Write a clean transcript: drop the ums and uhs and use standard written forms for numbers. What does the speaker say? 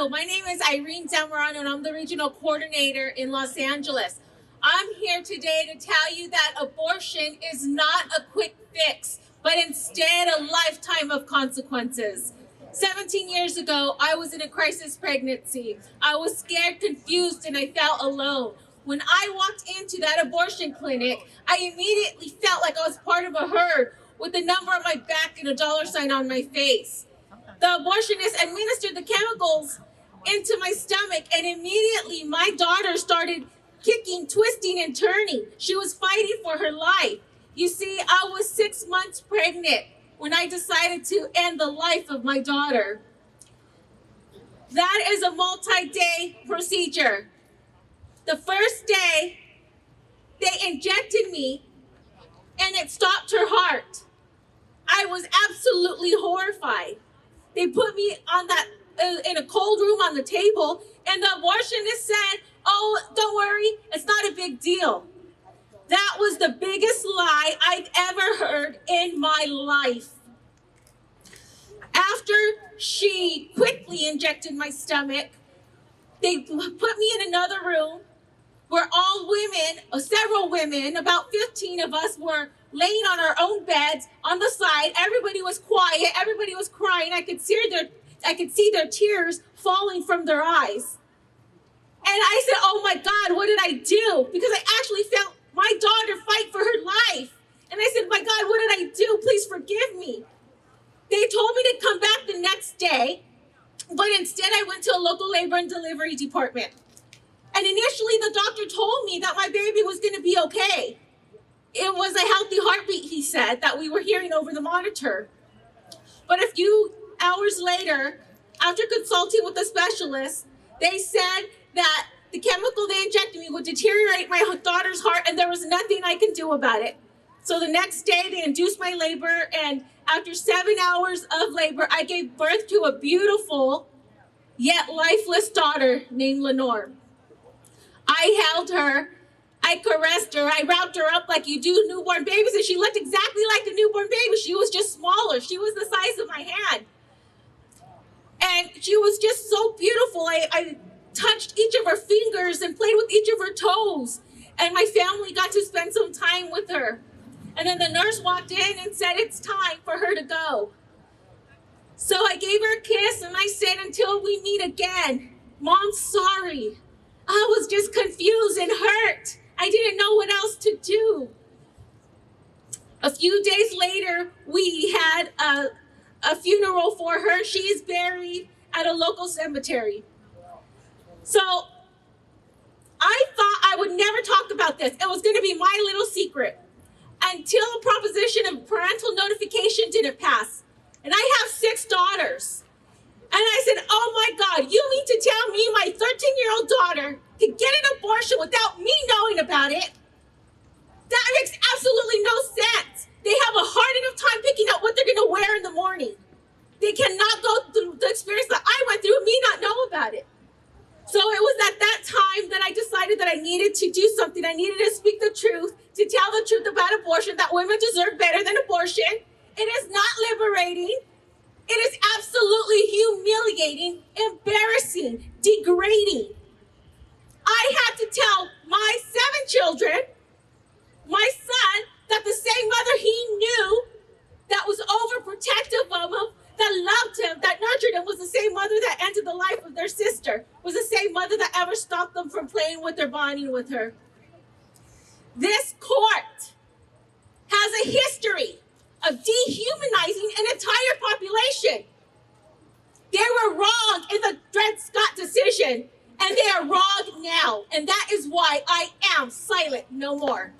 Hello, my name is Irene and I'm the regional coordinator in Los Angeles. I'm here today to tell you that abortion is not a quick fix, but instead a lifetime of consequences. 17 years ago, I was in a crisis pregnancy. I was scared, confused, and I felt alone. When I walked into that abortion clinic, I immediately felt like I was part of a herd with a number on my back and a dollar sign on my face. The abortionist administered the chemicals into my stomach, and immediately my daughter started kicking, twisting, and turning. She was fighting for her life. You see, I was 6 months pregnant when I decided to end the life of my daughter. That is a multi-day procedure. The first day, they injected me, and it stopped her heart. I was absolutely horrified. They put me on in a cold room on the table, and the abortionist said, "Oh, don't worry, it's not a big deal." That was the biggest lie I've ever heard in my life. After she quickly injected my stomach, they put me in another room where all women, several women, about 15 of us were laying on our own beds on the side. Everybody was quiet. Everybody was crying. I could see their tears falling from their eyes. And I said, "Oh my God, what did I do?" Because I actually felt my daughter fight for her life. And I said, "My God, what did I do? Please forgive me." They told me to come back the next day, but instead I went to a local labor and delivery department. And initially the doctor told me that my baby was going to be okay. It was a healthy heartbeat, he said, that we were hearing over the monitor. But a few hours later, after consulting with the specialist, they said that the chemical they injected me would deteriorate my daughter's heart, and there was nothing I could do about it. So the next day, they induced my labor, and after 7 hours of labor, I gave birth to a beautiful yet lifeless daughter named Lenore. I held her, I caressed her, I wrapped her up like you do newborn babies, and she looked exactly like a newborn baby. She was just smaller. She was the size of my hand. And she was just so beautiful. I touched each of her fingers and played with each of her toes. And my family got to spend some time with her. And then the nurse walked in and said, "It's time for her to go." So I gave her a kiss and I said, "Until we meet again, Mom, sorry." I was just confused and hurt. I didn't know what else to do. A few days later, we had a funeral for her. She is buried at a local cemetery. So I thought I would never talk about this. It was going to be my little secret until a proposition of parental notification didn't pass. And I have 6 daughters. And I said, "Oh my God, you mean to tell me my 13-year-old daughter can get an abortion without me knowing about it? That makes absolutely no sense. They have a hard enough time picking out what they're going to wear in the morning. They cannot go through the experience that I went through and me not know about it." So it was at that time that I decided that I needed to do something. I needed to speak the truth, to tell the truth about abortion, that women deserve better than abortion. It is not liberating. It is absolutely humiliating, embarrassing, degrading. I had to tell my 7 children, my son, that the same mother he knew that was overprotective of him, that loved him, that nurtured him, was the same mother that ended the life of their sister, was the same mother that ever stopped them from playing with her, bonding with her. This court has a history of dehumanizing an entire population. They were wrong in the Dred Scott decision, and they are wrong now. And that is why I am silent no more.